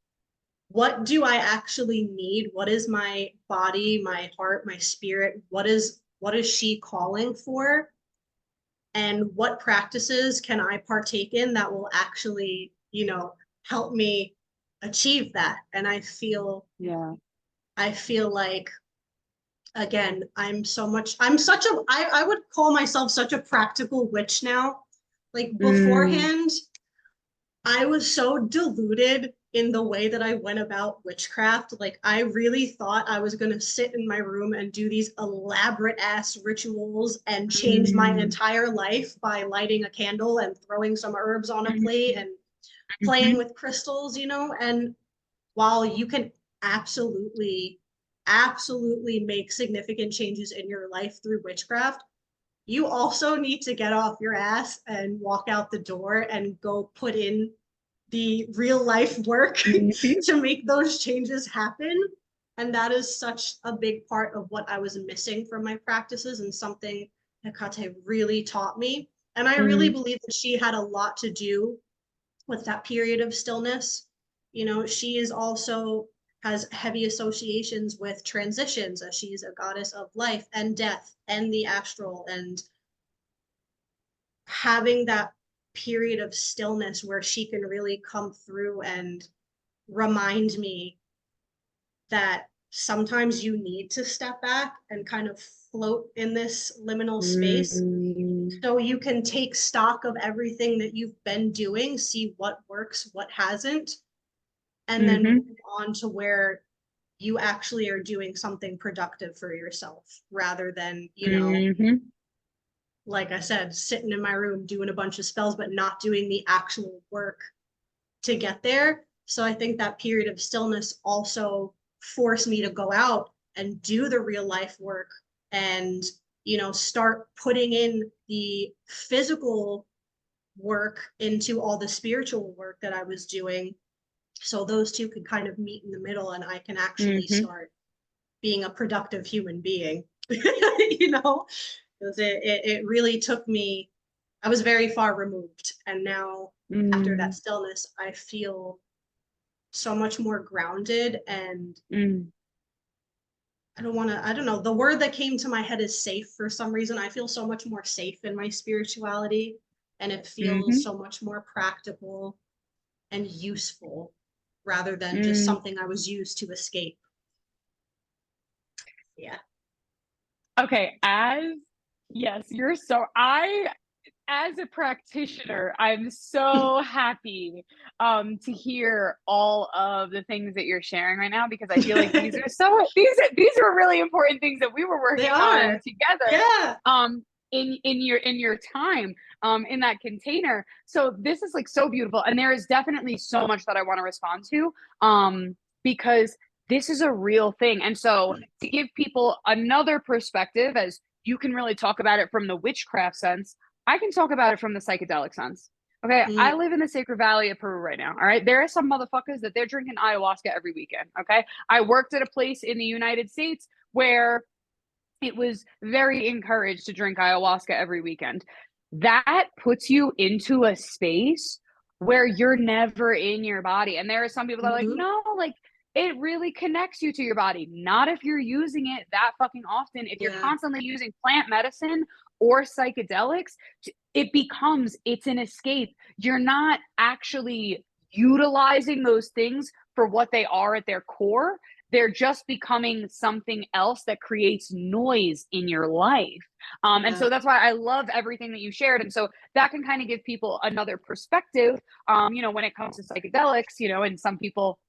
what do I actually need? What is my body, my heart, my spirit? What is she calling for? And what practices can I partake in that will actually, you know, help me achieve that? And Yeah. I feel like, again, I would call myself such a practical witch now. Like Mm. beforehand, I was so deluded in the way that I went about witchcraft. Like I really thought I was gonna sit in my room and do these elaborate ass rituals and change my Mm. entire life by lighting a candle and throwing some herbs on a plate Mhm. and playing Mhm. with crystals, you know? And while you can absolutely, absolutely make significant changes in your life through witchcraft, you also need to get off your ass and walk out the door and go put in the real life work Mhm. to make those changes happen. And that is such a big part of what I was missing from my practices, and something Hecate really taught me. And I really Mm. believe that she had a lot to do with that period of stillness. You know, she is also has heavy associations with transitions, as she's a goddess of life and death and the astral, and having that period of stillness where she can really come through and remind me that sometimes you need to step back and kind of float in this liminal space Mm. so you can take stock of everything that you've been doing, see what works, what hasn't, and then Mhm. move on to where you actually are doing something productive for yourself, rather than, you know, Mhm. like I said, sitting in my room doing a bunch of spells, but not doing the actual work to get there. So I think that period of stillness also forced me to go out and do the real life work and, you know, start putting in the physical work into all the spiritual work that I was doing. So those two could kind of meet in the middle and I can actually Mhm. start being a productive human being, you know, because it really took me, I was very far removed. And now after that Mm. stillness, I feel so much more grounded. And Mm. I don't know, the word that came to my head is safe. For some reason I feel so much more safe in my spirituality, and it feels Mhm. so much more practical and useful rather than just Mm. something I was used to escape. Yeah. Okay, yes, you're so I as a practitioner, I'm so happy to hear all of the things that you're sharing right now, because I feel like these are really important things that we were They working on are. together Yeah. in your time in that container. So this is like so beautiful, and there is definitely so much that I want to respond to because this is a real thing. And so to give people another perspective, as you can really talk about it from the witchcraft sense, I can talk about it from the psychedelic sense. Okay, I Mm, live in the Sacred Valley of Peru right now. All right, there are some motherfuckers that they're drinking ayahuasca every weekend. Okay, I worked at a place in the United States where it was very encouraged to drink ayahuasca every weekend. That puts you into a space where you're never in your body. And there are some people that are like, mhm. no, like it really connects you to your body. Not if you're using it that fucking often. If you're Yeah, constantly using plant medicine or psychedelics, it's an escape. You're not actually utilizing those things for what they are at their core. They're just becoming something else that creates noise in your life. And yeah. so that's why I love everything that you shared. And so that can kind of give people another perspective, when it comes to psychedelics, and some people,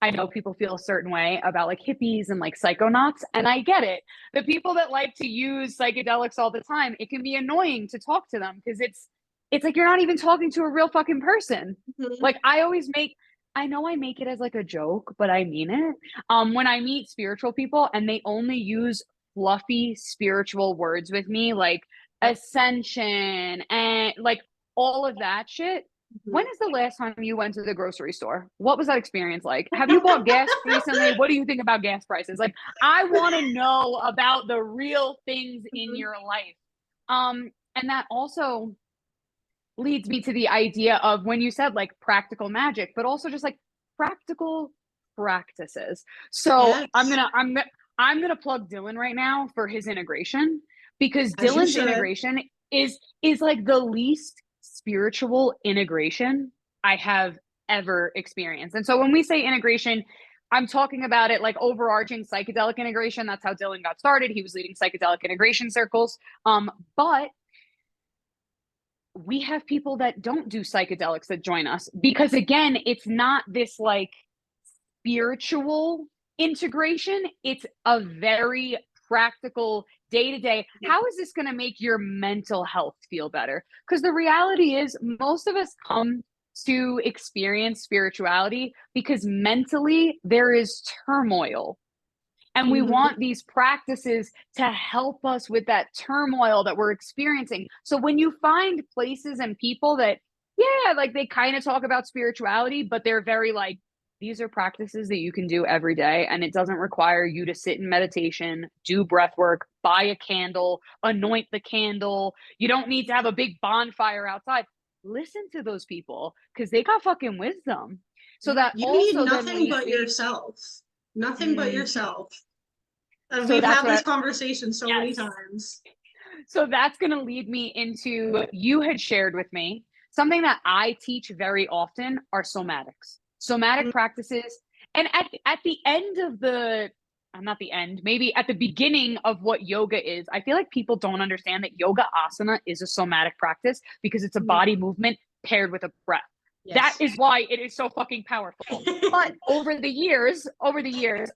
I know people feel a certain way about like hippies and like psychonauts, and I get it. The people that like to use psychedelics all the time, it can be annoying to talk to them because it's like you're not even talking to a real fucking person. Mhm. Like I know I make it as like a joke, but I mean it. When I meet spiritual people and they only use fluffy spiritual words with me, like Yep. ascension and like all of that shit. When Mhm. is the last time you went to the grocery store? What was that experience like? Have you bought gas recently? What do you think about gas prices? Like, I want to know about the real things in Mhm. your life. And that also leads me to the idea of when you said like practical magic, but also just like practical practices. So Yes, I'm gonna plug Dylan right now for his integration because as you Dylan's should. integration is like the least spiritual integration I have ever experienced. And so when we say integration, I'm talking about it like overarching psychedelic integration. That's how Dylan got started. He was leading psychedelic integration circles. But we have people that don't do psychedelics that join us because again it's not this like spiritual integration, it's a very practical day to day. How is this going to make your mental health feel better? Because the reality is most of us come to experience spirituality because mentally there is turmoil, and we Mhm. want these practices to help us with that turmoil that we're experiencing. So when you find places and people that, yeah, like they kind of talk about spirituality, but they're very like, these are practices that you can do every day. And it doesn't require you to sit in meditation, do breath work, buy a candle, anoint the candle. You don't need to have a big bonfire outside. Listen to those people because they got fucking wisdom. So Yeah, that you need also then when nothing you but see, yourself. Nothing but mm, yourself. And so we've that's had what this conversation so many yes. times. So that's going to lead me into you had shared with me something that I teach very often are somatics, somatic Mm, practices. And at the end of the, not the end, maybe at the beginning of what yoga is, I feel like people don't understand that yoga asana is a somatic practice because it's a mm, body movement paired with a breath. That yes. is why it is so fucking powerful. But over the years,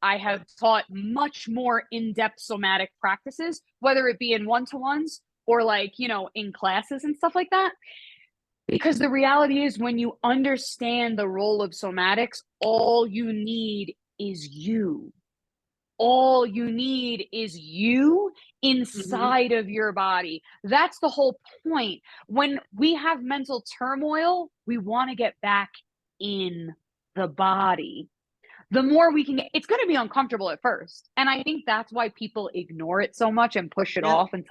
I have taught much more in-depth somatic practices, whether it be in one-to-ones or like, in classes and stuff like that. Because the reality is when you understand the role of somatics, all you need is you. All you need is you Mhm. inside of your body. That's the whole point. When we have mental turmoil, we want to get back in the body. The more we can get, it's going to be uncomfortable at first. And I think that's why people ignore it so much and push it Yep, off because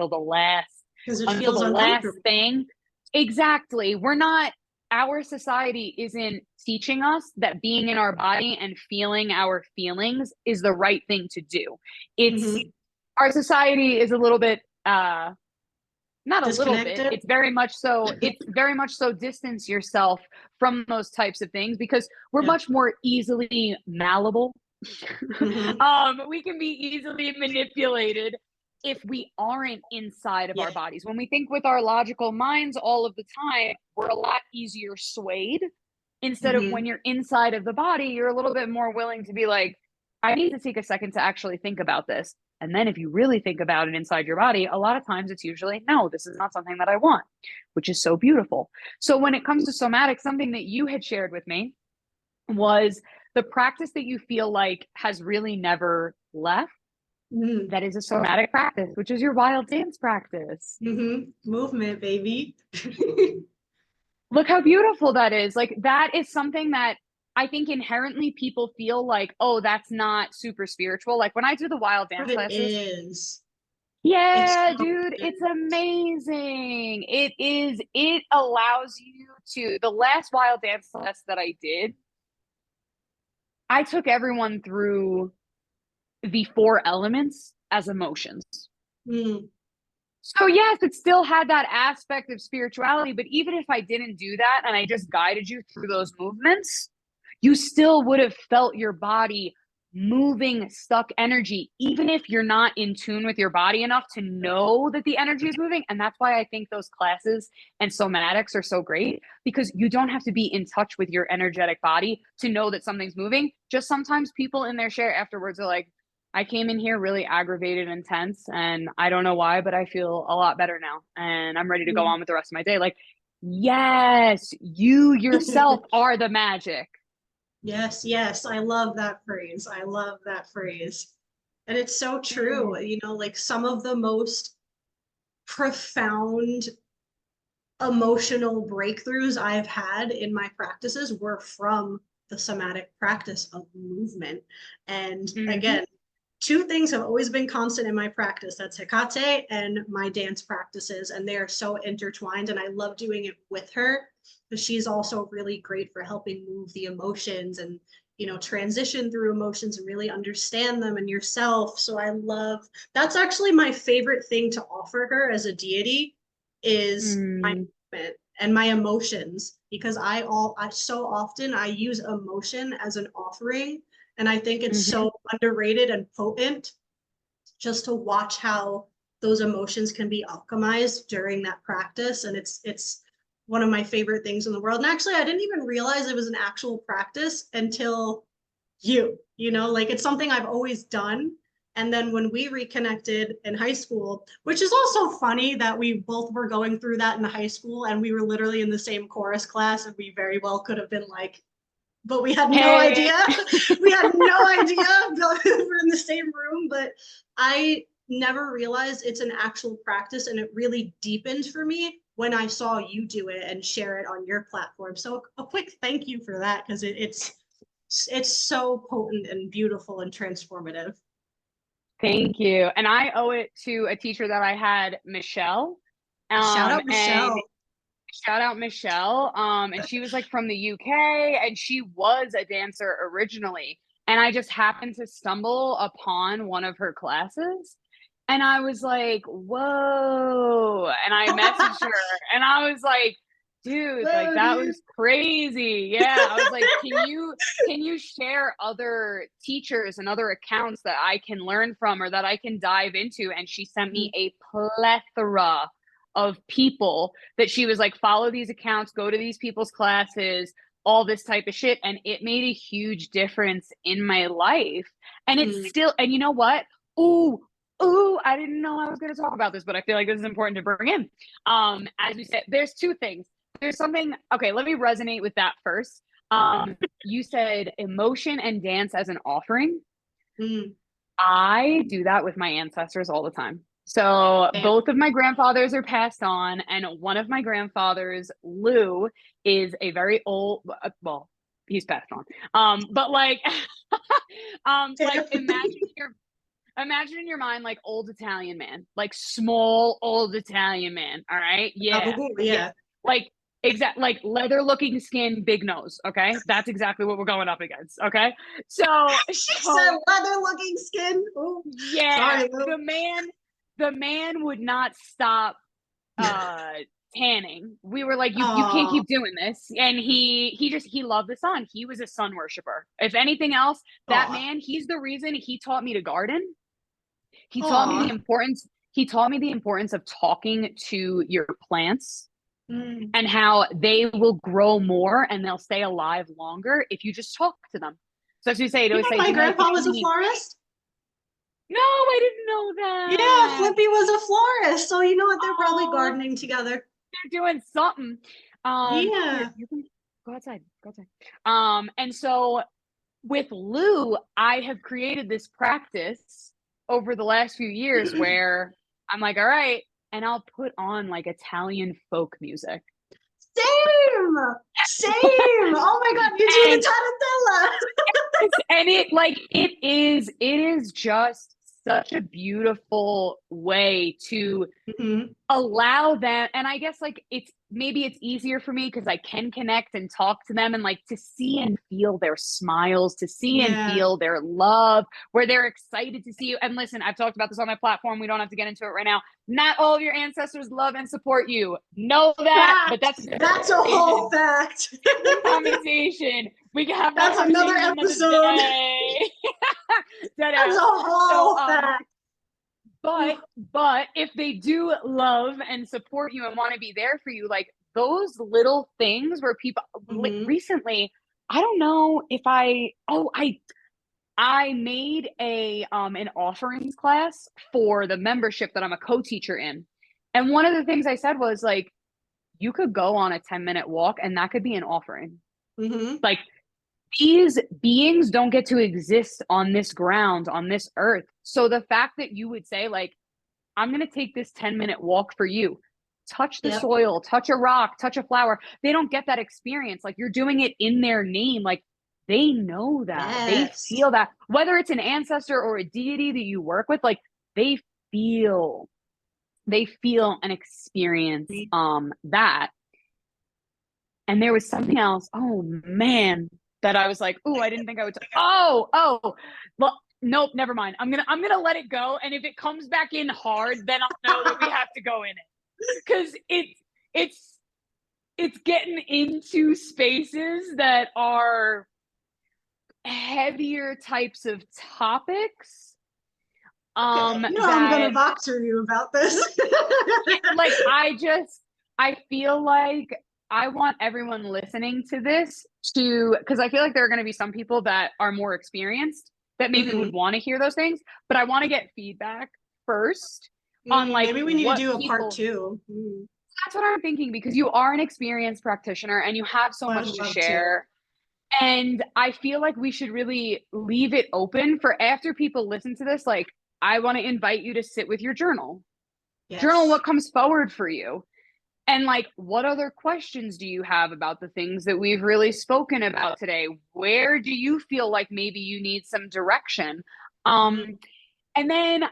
it until feels the last uncomfortable. thing. Exactly. We're not, our society isn't teaching us that being in our body and feeling our feelings is the right thing to do. It's Mhm. our society is a little bit not a little bit, Disconnected. it's very much so distance yourself from those types of things because we're Yeah. much more easily malleable. Mhm. We can be easily manipulated if we aren't inside of Yeah. our bodies. When we think with our logical minds all of the time, we're a lot easier swayed. Instead of when Mhm. you're inside of the body, you're a little bit more willing to be like, I need to take a second to actually think about this. And then if you really think about it inside your body, a lot of times it's usually, no, this is not something that I want, which is so beautiful. So when it comes to somatic, something that you had shared with me was the practice that you feel like has really never left. Mhm. That is a somatic practice, which is your wild dance practice. Mhm. Movement, baby. Look how beautiful that is. Like that is something that I think inherently people feel like, oh, that's not super spiritual. Like when I do the wild But dance it classes, is. It's yeah, so dude, it's good. amazing. It is, it allows you to, the last wild dance class that I did, I took everyone through the four elements as emotions. Mm, So yes, it still had that aspect of spirituality, but even if I didn't do that and I just guided you through those movements, you still would have felt your body moving stuck energy, even if you're not in tune with your body enough to know that the energy is moving. And that's why I think those classes and somatics are so great because you don't have to be in touch with your energetic body to know that something's moving. Just sometimes people in their share afterwards are like, I came in here really aggravated and tense, and I don't know why, but I feel a lot better now, and I'm ready to go mm. on with the rest of my day. Like, yes, you yourself are the magic. Yes, yes. I love that phrase. I love that phrase. And it's so Mm. true. Like some of the most profound emotional breakthroughs I've had in my practices were from the somatic practice of movement. And Hmm. again, two things have always been constant in my practice. That's Hecate and my dance practices. And they are so intertwined. And I love doing it with her because she's also really great for helping move the emotions and transition through emotions and really understand them and yourself. So I love that's actually my favorite thing to offer her as a deity is my Mm. movement and my emotions because I so often I use emotion as an offering and I think it's Hmm. so underrated and potent just to watch how those emotions can be alchemized during that practice. And it's one of my favorite things in the world. And actually, I didn't even realize it was an actual practice until like it's something I've always done. And then when we reconnected in high school, which is also funny that we both were going through that in high school and we were literally in the same chorus class and we very well could have been like but we had no Hey, idea. We had no idea we're in the same room, but I never realized it's an actual practice and it really deepened for me when I saw you do it and share it on your platform. So a quick thank you for that because it's so potent and beautiful and transformative. thank you. And I owe it to a teacher that I had, Michelle. Shout out And Michelle. shout out Michelle. And she was like from the UK and she was a dancer originally. And I just happened to stumble upon one of her classes. And I was like, whoa. And I messaged her and I was like, dude, like Whoa, that dude. was crazy. Yeah. I was like, can you share other teachers and other accounts that I can learn from or that I can dive into? And she sent me a plethora of people that she was like, follow these accounts, go to these people's classes, all this type of shit. And it made a huge difference in my life. And it's Mm. still, and you know what? Ooh, I didn't know I was going to talk about this, but I feel like this is important to bring in. As we said, there's two things. There's something, okay, let me resonate with that first. You said emotion and dance as an offering. Mm. I do that with my ancestors all the time. So Damn. both of my grandfathers are passed on, and one of my grandfathers, Lou, is a very old. Well, he's passed on. But like Damn. imagine in your mind like old Italian man, like small old Italian man. All right, yeah, yeah, Yeah. like exact like leather looking skin, big nose. Okay, that's exactly what we're going up against. Okay, so She said so leather looking skin. Oh, yeah, sorry, Lou. the man would not stop uh tanning. We were like, you can't Oh, keep doing this. And he loved the sun. He was a sun worshiper. If anything else, that oh, man, he's the reason he taught me to garden. He taught me the oh. importance he taught me the importance of talking to your plants Mm. and how they will grow more and they'll stay alive longer if you just talk to them. So as we say, it You always know, say, my do not grandpa was accuse a me. florist. No, I didn't know Yeah, that. Flippy was a florist. So you know what? They're probably Oh, gardening together. they're doing something. Here, Yeah. you can go outside. Go outside. And so with Lou, I have created this practice over the last few years where I'm like, all right, and I'll put on like Italian folk music. Same. Same. Oh my God, you do And, the tarantella. and it is just such a beautiful way to Mhm. allow them. And I guess like maybe it's easier for me because I can connect and talk to them and like to see and feel their smiles, to see and Yeah. feel their love, where they're excited to see you. And listen, I've talked about this on my platform. We don't have to get into it right now. Not all of your ancestors love and support you. Know that, but Fact. that's That's a whole fact. conversation. We can have that That's another conversation another episode. day. Dead That's a ass. So whole fact. but if they do love and support you and want to be there for you, like those little things where people like Mhm. recently, I don't know if I made a an offerings class for the membership that I'm a co-teacher in. And one of the things I said was like, you could go on a 10-minute walk and that could be an offering. Mhm. Like these beings don't get to exist on this ground, on this earth. So the fact that you would say like, I'm going to take this 10-minute walk for you. Touch the Yep. soil, touch a rock, touch a flower. They don't get that experience. Like you're doing it in their name. Like they know that. They Yes. feel that. Whether it's an ancestor or a deity that you work with, like they feel and experience that. And there was something else. Oh man, that I was like, oh, I didn't think I would. Well, nope, never mind. I'm gonna let it go. And if it comes back in hard, then I'll know that we have to go in it because it's getting into spaces that are heavier types of topics. Okay. You know I'm gonna That Voxer you about this. like I feel like I want everyone listening to this to, because I feel like there are going to be some people that are more experienced that maybe Mhm. would want to hear those things, but I want to get feedback first on like Maybe we need to what do a part people. two. That's what I'm thinking because you are an experienced practitioner and you have so I'd much to love to. share. And I feel like we should really leave it open for after people listen to this. Like, I want to invite you to sit with your journal. Journal Yes. what comes forward for you. And like, what other questions do you have about the things that we've really spoken about today? Where do you feel like maybe you need some direction? Mm. And then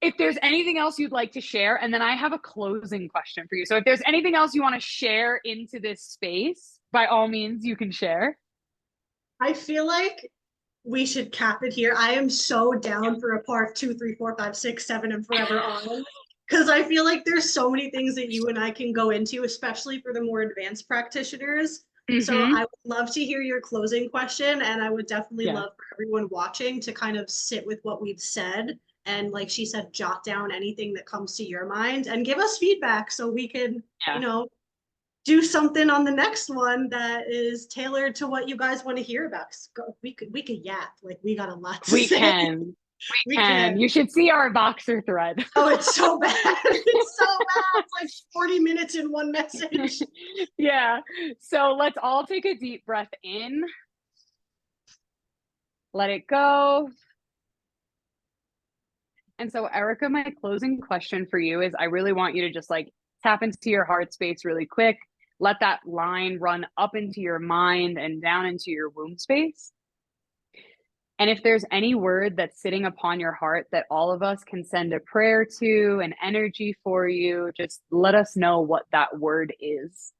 if there's anything else you'd like to share, and then I have a closing question for you. So if there's anything else you want to share into this space, by all means, you can share. I feel like we should cap it here. I am so down for a part 2, 3, 4, 5, 6, 7, and forever on. Because I feel like there's so many things that you and I can go into, especially for the more advanced practitioners. So Mm-hmm. I would love to hear your closing question, and I would definitely Yeah. love for everyone watching to kind of sit with what we've said and, like she said, jot down anything that comes to your mind and give us feedback so we can, Yeah. do something on the next one that is tailored to what you guys want to hear about. We could yap, like we got a lot to We say. can. We And can. you should see our Voxer thread. Oh, it's so bad. It's so bad. It's like 40 minutes in one message. Yeah. So let's all take a deep breath in. Let it go. And so, Erica, my closing question for you is I really want you to just like tap into your heart space really quick. Let that line run up into your mind and down into your womb space. And if there's any word that's sitting upon your heart that all of us can send a prayer to, an energy for you, just let us know what that word is.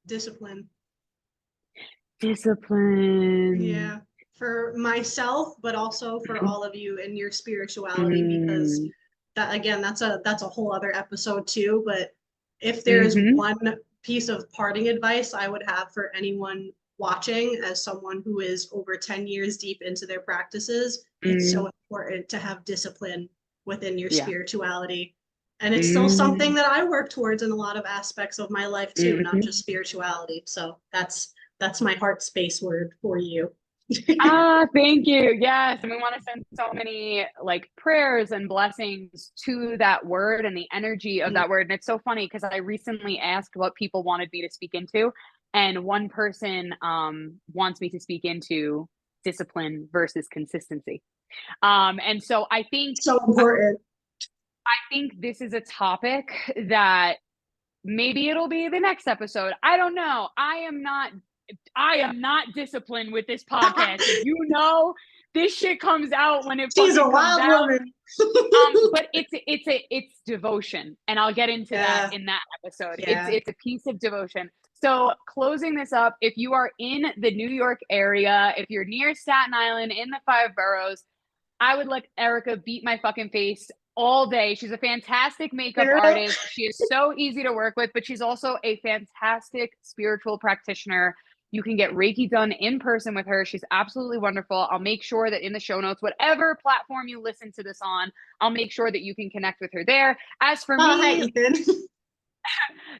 Discipline. Discipline. Yeah. For myself, but also for all of you in your spirituality, because Mm. that again, that's a whole other episode too. But if there is Mm-hmm. one piece of parting advice I would have for anyone watching, as someone who is over 10 years deep into their practices, it's so Mm. important to have discipline within your Yeah. spirituality. And it's still something Mm. that I work towards in a lot of aspects of my life too, not Mm-hmm. just spirituality. So that's my heart space word for you. Thank you. Yes. And we want to send so many like prayers and blessings to that word and the energy of that word. And it's so funny because I recently asked what people wanted me to speak into. And one person wants me to speak into discipline versus consistency. And so So important. I think this is a topic that maybe it'll be the next episode. I don't know. I am not disciplined with this podcast. You know, this shit comes out when it She's a fucking comes wild out. woman. But it's devotion, and I'll get into that in that episode. Yeah. It's a piece of devotion. So closing this up, if you are in the New York area, if you're near Staten Island in the 5 boroughs, I would let Erica beat my fucking face all day. She's a fantastic makeup artist. She is so easy to work with, but she's also a fantastic spiritual practitioner. You can get Reiki done in person with her. She's absolutely wonderful. I'll make sure that in the show notes, whatever platform you listen to this on, I'll make sure that you can connect with her there. As for me, hi, Ethan.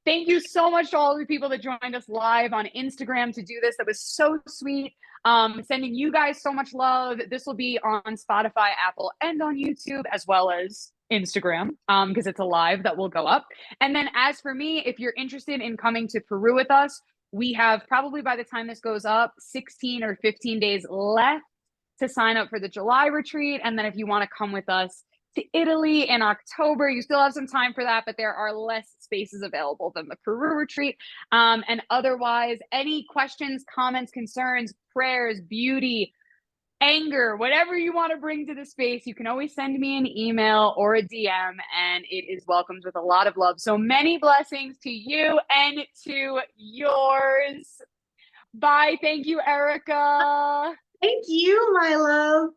thank you so much to all the people that joined us live on Instagram to do this. That was so sweet. Sending you guys so much love. This will be on Spotify, Apple, and on YouTube, as well as Instagram, because it's a live that will go up. And then as for me, if you're interested in coming to Peru with us, we have probably by the time this goes up, 16 or 15 days left to sign up for the July retreat. And then if you want to come with us to Italy in October, you still have some time for that, but there are less spaces available than the Peru retreat. And otherwise, any questions, comments, concerns, prayers, beauty, anger, whatever you want to bring to the space, you can always send me an email or a DM, and it is welcomed with a lot of love. So many blessings to you and to yours. Bye. Thank you, Erica. Thank you, my love.